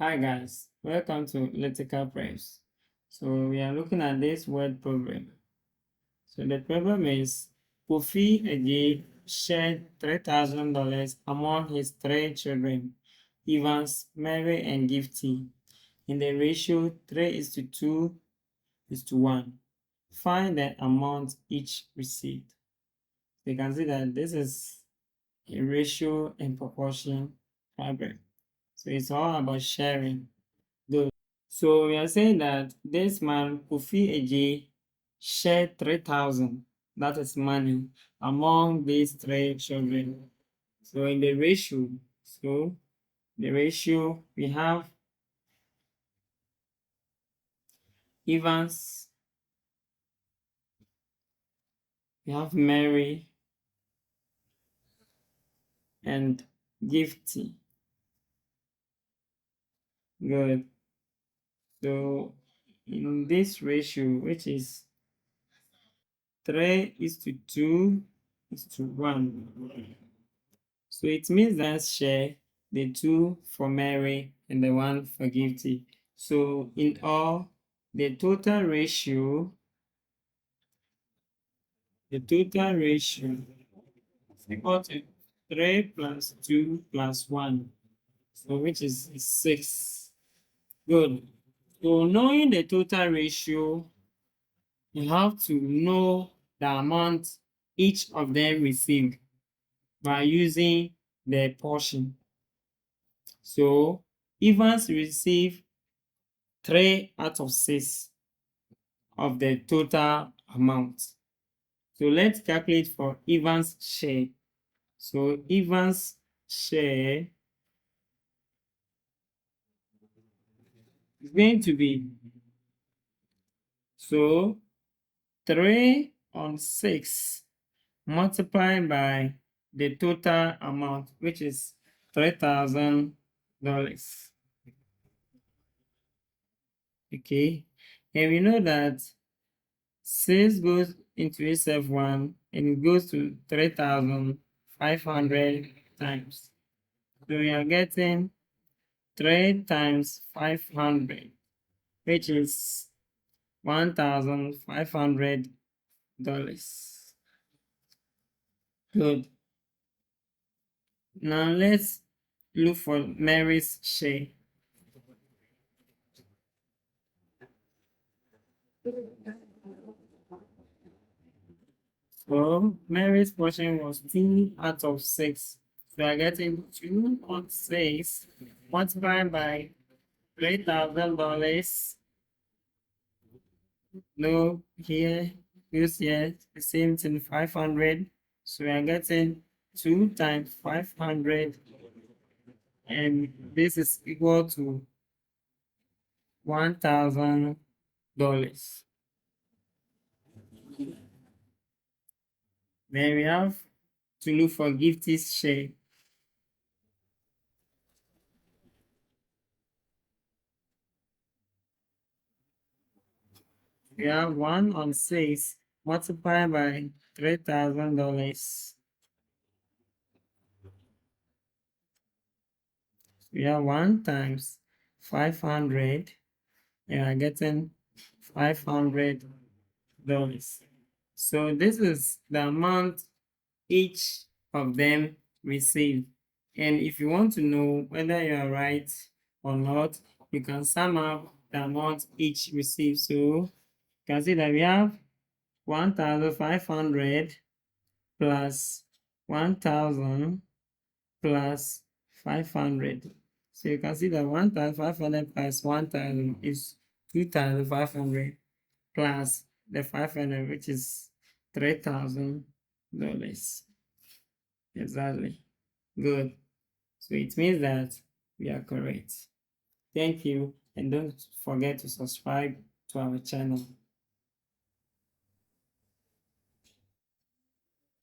Hi guys, welcome to Electrical Frames. So we are looking at this word problem. So the problem is Kofi Eje shared $3,000 among his three children, Evans, Mary, and Gifty, in the ratio 3:2:1. Find the amount each received. So you can see that this is a ratio and proportion problem. So it's all about sharing. So we are saying that this man, Kofi Eje, shared 3,000, that is money, among these three children. So in the ratio, we have Evans, we have Mary, and Gifty. Good. So in this ratio, which is 3:2:1. So it means that share the 2 for Mary and the 1 for Gifty. So in all, the total ratio is equal to 3 plus 2 plus 1. So which is 6. Good. So knowing the total ratio, you have to know the amount each of them received by using the portion. So Evans received 3/6 of the total amount. So let's calculate for Evans' share. So Evans' share is going to be 3/6 multiplied by the total amount, which is $3,000. Okay, and we know that 6 goes into SF1 and it goes to 3,500 times. So we are getting 3 times 500, which is $1,500. Good. Now let's look for Mary's share. So Mary's portion was 2/6. So we are getting 2/6 multiplied by $3,000. No, here, use here, the same thing, 500. So we are getting 2 times 500, and this is equal to $1,000. Then we have to look for Gifty's share. We have 1/6 multiplied by $3,000. We have 1 times 500, and we are getting $500. So this is the amount each of them receive. And if you want to know whether you are right or not, you can sum up the amount each receives. So you can see that we have 1,500 plus 1,000 plus 500. So you can see that 1,500 plus 1,000 is 2,500 plus the 500, which is $3,000. Exactly. Good. So it means that we are correct. Thank you, and don't forget to subscribe to our channel.